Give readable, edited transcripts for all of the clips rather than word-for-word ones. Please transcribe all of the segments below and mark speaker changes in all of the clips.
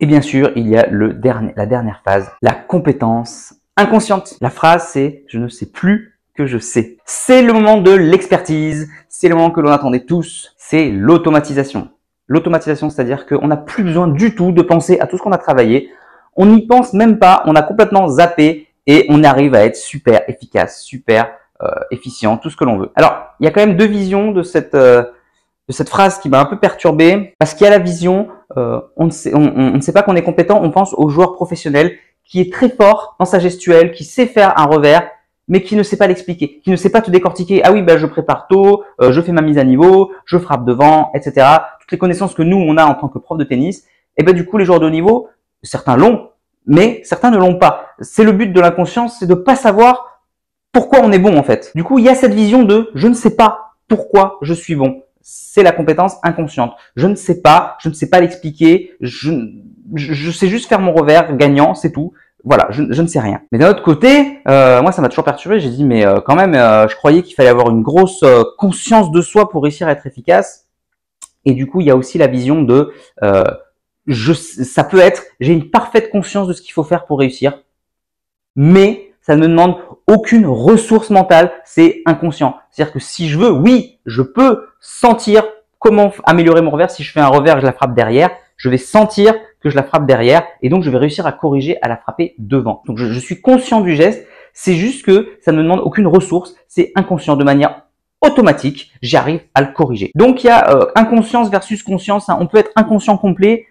Speaker 1: Et bien sûr, il y a la dernière phase, la compétence inconsciente. La phrase, c'est « je ne sais plus que je sais ». C'est le moment de l'expertise, c'est le moment que l'on attendait tous, c'est l'automatisation. L'automatisation, c'est-à-dire qu'on n'a plus besoin du tout de penser à tout ce qu'on a travaillé. On n'y pense même pas, on a complètement zappé et on arrive à être super efficace, super efficient, tout ce que l'on veut. Alors, il y a quand même deux visions de cette phrase qui m'a un peu perturbé, parce qu'il y a la vision, on ne sait pas qu'on est compétent, on pense au joueur professionnel qui est très fort dans sa gestuelle, qui sait faire un revers, mais qui ne sait pas l'expliquer, qui ne sait pas te décortiquer. Ah oui, bah je prépare tôt, je fais ma mise à niveau, je frappe devant, etc. Toutes les connaissances que nous, on a en tant que prof de tennis, et ben du coup, les joueurs de haut niveau, certains l'ont, mais certains ne l'ont pas. C'est le but de l'inconscience, c'est de pas savoir pourquoi on est bon en fait. Du coup, il y a cette vision de « je ne sais pas pourquoi je suis bon ». C'est la compétence inconsciente. Je ne sais pas l'expliquer, je sais juste faire mon revers gagnant, c'est tout. Voilà, je ne sais rien. Mais d'un autre côté, moi ça m'a toujours perturbé, j'ai dit mais quand même, je croyais qu'il fallait avoir une grosse conscience de soi pour réussir à être efficace. Et du coup, il y a aussi la vision de, ça peut être, j'ai une parfaite conscience de ce qu'il faut faire pour réussir, mais ça ne me demande aucune ressource mentale, c'est inconscient. C'est-à-dire que si je veux, oui, je peux sentir comment améliorer mon revers. Si je fais un revers, je la frappe derrière, je vais sentir que je la frappe derrière et donc je vais réussir à corriger, à la frapper devant. Donc je suis conscient du geste, c'est juste que ça ne me demande aucune ressource, c'est inconscient, de manière automatique, j'arrive à le corriger. Donc il y a inconscience versus conscience, hein. On peut être inconscient complet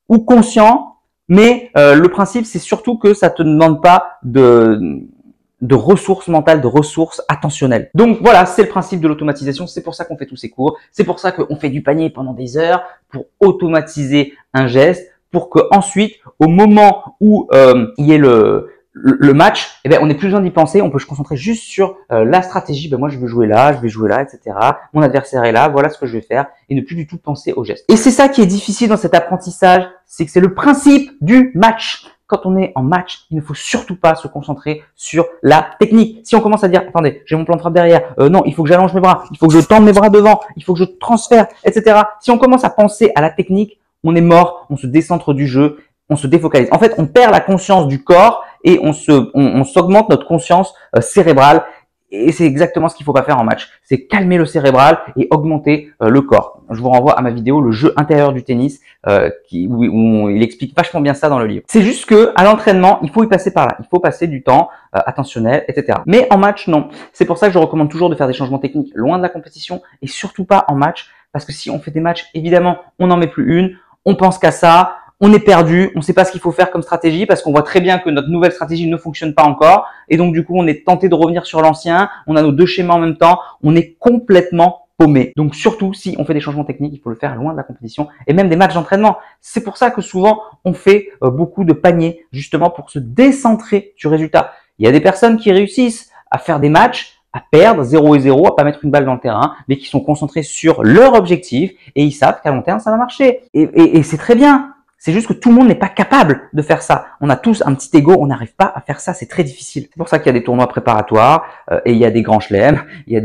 Speaker 1: ou conscient, mais le principe, c'est surtout que ça te demande pas de ressources mentales, de ressources attentionnelles. Donc voilà, c'est le principe de l'automatisation. C'est pour ça qu'on fait tous ces cours. C'est pour ça qu'on fait du panier pendant des heures pour automatiser un geste, pour que ensuite, au moment où il y ait le match, eh ben, on n'a plus besoin d'y penser, on peut se concentrer juste sur la stratégie. Ben, moi, je veux jouer là, je vais jouer là, etc. Mon adversaire est là, voilà ce que je vais faire, et ne plus du tout penser au geste. Et c'est ça qui est difficile dans cet apprentissage, c'est que c'est le principe du match. Quand on est en match, il ne faut surtout pas se concentrer sur la technique. Si on commence à dire, attendez, j'ai mon plan de frappe derrière, non, il faut que j'allonge mes bras, il faut que je tende mes bras devant, il faut que je transfère, etc. Si on commence à penser à la technique, on est mort, on se décentre du jeu, on se défocalise. En fait, on perd la conscience du corps et on s'augmente notre conscience cérébrale. Et c'est exactement ce qu'il faut pas faire en match. C'est calmer le cérebral et augmenter le corps. Je vous renvoie à ma vidéo, le jeu intérieur du tennis, où il explique vachement bien ça dans le livre. C'est juste que à l'entraînement, il faut y passer par là. Il faut passer du temps attentionnel, etc. Mais en match, non. C'est pour ça que je recommande toujours de faire des changements techniques loin de la compétition et surtout pas en match. Parce que si on fait des matchs, évidemment, on n'en met plus une. On pense qu'à ça. On est perdu, on ne sait pas ce qu'il faut faire comme stratégie parce qu'on voit très bien que notre nouvelle stratégie ne fonctionne pas encore et donc du coup on est tenté de revenir sur l'ancien, on a nos deux schémas en même temps, on est complètement paumé. Donc surtout si on fait des changements techniques, il faut le faire loin de la compétition et même des matchs d'entraînement. C'est pour ça que souvent on fait beaucoup de paniers justement pour se décentrer du résultat. Il y a des personnes qui réussissent à faire des matchs, à perdre 0 et 0, à pas mettre une balle dans le terrain, mais qui sont concentrés sur leur objectif et ils savent qu'à long terme ça va marcher. Et c'est très bien. C'est juste que tout le monde n'est pas capable de faire ça. On a tous un petit ego, on n'arrive pas à faire ça, c'est très difficile. C'est pour ça qu'il y a des tournois préparatoires et il y a des grands chelems, il y a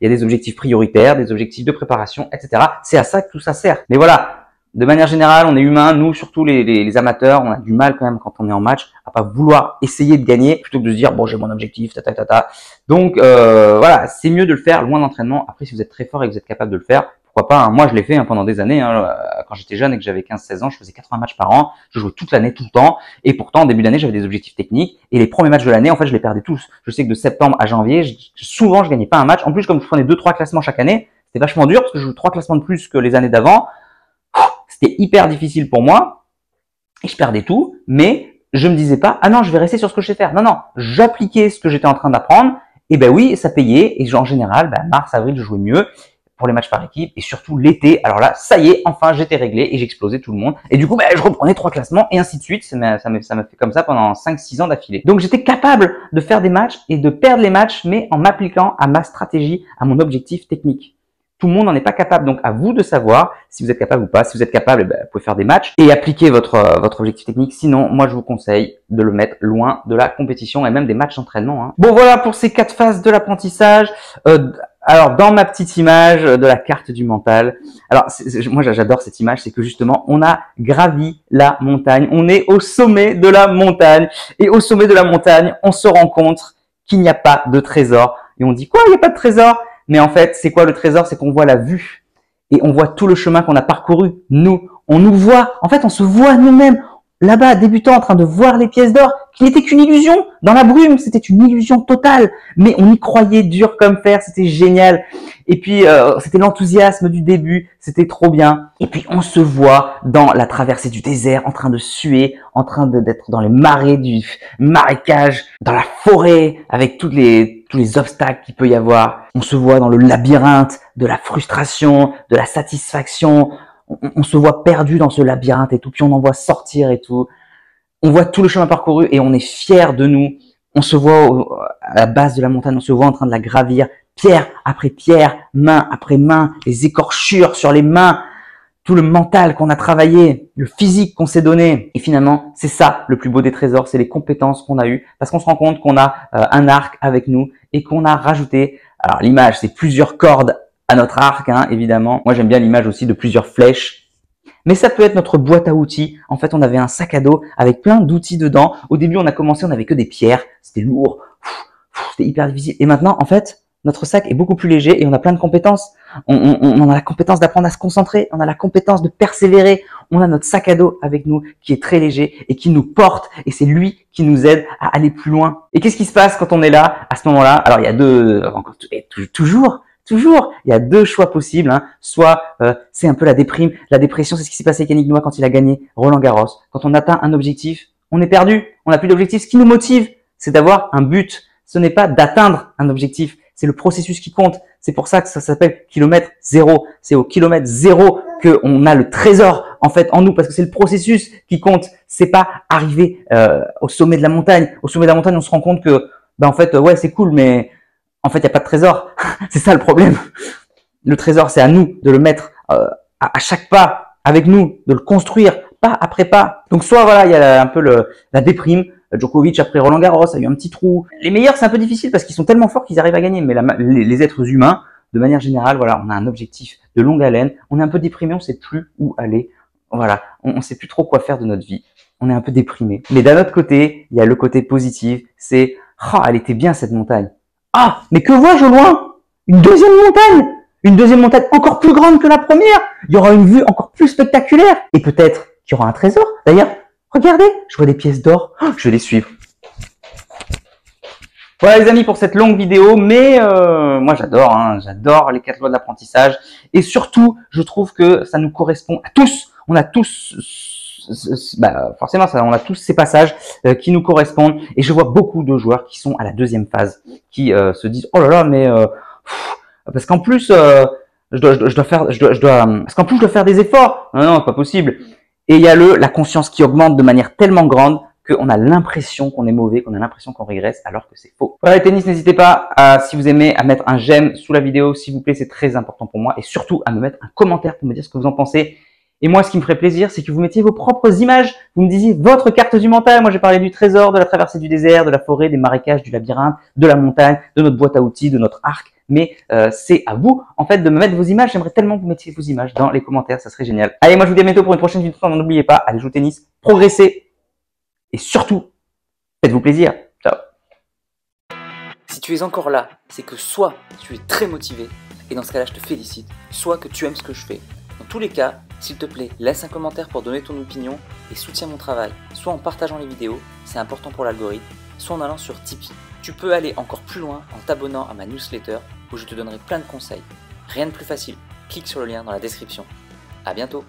Speaker 1: des objectifs prioritaires, des objectifs de préparation, etc. C'est à ça que tout ça sert. Mais voilà, de manière générale, on est humain, nous surtout les amateurs, on a du mal quand même quand on est en match à pas vouloir essayer de gagner plutôt que de se dire bon j'ai mon objectif, ta. Donc voilà, c'est mieux de le faire loin d'entraînement. Après si vous êtes très fort et que vous êtes capable de le faire, pourquoi pas, hein. Moi, je l'ai fait pendant des années. Quand j'étais jeune et que j'avais 15-16 ans, je faisais 80 matchs par an. Je jouais toute l'année, tout le temps. Et pourtant, en début d'année, j'avais des objectifs techniques. Et les premiers matchs de l'année, en fait, je les perdais tous. Je sais que de septembre à janvier, souvent, je gagnais pas un match. En plus, comme je prenais 2-3 classements chaque année, c'était vachement dur parce que je jouais 3 classements de plus que les années d'avant. C'était hyper difficile pour moi. Et je perdais tout. Mais je me disais pas, ah non, je vais rester sur ce que je sais faire. Non, j'appliquais ce que j'étais en train d'apprendre. Et ben oui, ça payait. Et en général, mars, avril, je jouais mieux pour les matchs par équipe et surtout l'été. Alors là, ça y est, enfin, j'étais réglé et j'explosais tout le monde. Et du coup, je reprenais 3 classements et ainsi de suite. Ça m'a fait comme ça pendant 5-6 ans d'affilée. Donc, j'étais capable de faire des matchs et de perdre les matchs, mais en m'appliquant à ma stratégie, à mon objectif technique. Tout le monde n'en est pas capable. Donc, à vous de savoir si vous êtes capable ou pas. Si vous êtes capable, vous pouvez faire des matchs et appliquer votre objectif technique. Sinon, moi, je vous conseille de le mettre loin de la compétition et même des matchs d'entraînement. Bon, voilà pour ces 4 phases de l'apprentissage. Alors, dans ma petite image de la carte du mental, alors moi j'adore cette image, c'est que justement on a gravi la montagne, on est au sommet de la montagne, et au sommet de la montagne, on se rend compte qu'il n'y a pas de trésor. Et on dit quoi, il n'y a pas de trésor? Mais en fait, c'est quoi le trésor? C'est qu'on voit la vue, et on voit tout le chemin qu'on a parcouru. Nous, on nous voit, en fait on se voit nous-mêmes, là-bas, débutant en train de voir les pièces d'or, qui n'était qu'une illusion, dans la brume, c'était une illusion totale, mais on y croyait dur comme fer, c'était génial. Et puis, c'était l'enthousiasme du début, c'était trop bien. Et puis, on se voit dans la traversée du désert, en train de suer, en train d'être dans les marais du marécage, dans la forêt, avec tous les obstacles qu'il peut y avoir. On se voit dans le labyrinthe de la frustration, de la satisfaction. On se voit perdu dans ce labyrinthe et tout, puis on en voit sortir et tout. On voit tout le chemin parcouru et on est fier de nous. On se voit à la base de la montagne, on se voit en train de la gravir, pierre après pierre, main après main, les écorchures sur les mains, tout le mental qu'on a travaillé, le physique qu'on s'est donné. Et finalement, c'est ça le plus beau des trésors, c'est les compétences qu'on a eues, parce qu'on se rend compte qu'on a un arc avec nous et qu'on a rajouté, alors l'image, c'est plusieurs cordes à notre arc, hein, évidemment. Moi, j'aime bien l'image aussi de plusieurs flèches. Mais ça peut être notre boîte à outils. En fait, on avait un sac à dos avec plein d'outils dedans. Au début, on a commencé, on n'avait que des pierres. C'était lourd. C'était hyper difficile. Et maintenant, en fait, notre sac est beaucoup plus léger et on a plein de compétences. On a la compétence d'apprendre à se concentrer. On a la compétence de persévérer. On a notre sac à dos avec nous qui est très léger et qui nous porte. Et c'est lui qui nous aide à aller plus loin. Et qu'est-ce qui se passe quand on est là, à ce moment-là? Alors, il y a toujours, il y a deux choix possibles. Hein. Soit c'est un peu la déprime, la dépression, c'est ce qui s'est passé avec Yannick Noah quand il a gagné Roland-Garros. Quand on atteint un objectif, on est perdu, on n'a plus d'objectif. Ce qui nous motive, c'est d'avoir un but. Ce n'est pas d'atteindre un objectif, c'est le processus qui compte. C'est pour ça que ça s'appelle kilomètre zéro. C'est au kilomètre zéro qu'on a le trésor en fait en nous, parce que c'est le processus qui compte. C'est pas arriver au sommet de la montagne. Au sommet de la montagne, on se rend compte que, en fait, ouais, c'est cool, mais en fait, il n'y a pas de trésor. C'est ça le problème. Le trésor, c'est à nous de le mettre à chaque pas avec nous, de le construire pas après pas. Donc soit voilà, il y a un peu la déprime. Djokovic après Roland-Garros a eu un petit trou. Les meilleurs, c'est un peu difficile parce qu'ils sont tellement forts qu'ils arrivent à gagner. Mais les êtres humains, de manière générale, voilà, on a un objectif de longue haleine. On est un peu déprimé, on sait plus où aller. Voilà, on sait plus trop quoi faire de notre vie. On est un peu déprimé. Mais d'un autre côté, il y a le côté positif. C'est elle était bien cette montagne. Ah, mais que vois-je au loin? Une deuxième montagne! Une deuxième montagne encore plus grande que la première! Il y aura une vue encore plus spectaculaire! Et peut-être qu'il y aura un trésor. D'ailleurs, regardez, je vois des pièces d'or. Je vais les suivre. Voilà les amis pour cette longue vidéo, mais moi j'adore, hein, j'adore les 4 lois de l'apprentissage. Et surtout, je trouve que ça nous correspond à tous. On a tous... forcément, on a tous ces passages qui nous correspondent, et je vois beaucoup de joueurs qui sont à la deuxième phase, qui se disent oh là là, mais parce qu'en plus je dois faire des efforts. Non, c'est pas possible. Et il y a la conscience qui augmente de manière tellement grande qu'on a l'impression qu'on est mauvais, qu'on a l'impression qu'on régresse, alors que c'est faux. Voilà les tennis, n'hésitez pas si vous aimez à mettre un j'aime sous la vidéo, s'il vous plaît, c'est très important pour moi, et surtout à me mettre un commentaire pour me dire ce que vous en pensez. Et moi, ce qui me ferait plaisir, c'est que vous mettiez vos propres images. Vous me disiez votre carte du mental. Moi, j'ai parlé du trésor, de la traversée du désert, de la forêt, des marécages, du labyrinthe, de la montagne, de notre boîte à outils, de notre arc. Mais c'est à vous, en fait, de me mettre vos images. J'aimerais tellement que vous mettiez vos images dans les commentaires. Ça serait génial. Allez, moi, je vous dis à bientôt pour une prochaine vidéo. N'oubliez pas, allez jouer au tennis, progressez. Et surtout, faites-vous plaisir. Ciao.
Speaker 2: Si tu es encore là, c'est que soit tu es très motivé, et dans ce cas-là, je te félicite, soit que tu aimes ce que je fais. Dans tous les cas, s'il te plaît, laisse un commentaire pour donner ton opinion et soutiens mon travail, soit en partageant les vidéos, c'est important pour l'algorithme, soit en allant sur Tipeee. Tu peux aller encore plus loin en t'abonnant à ma newsletter où je te donnerai plein de conseils. Rien de plus facile, clique sur le lien dans la description. À bientôt.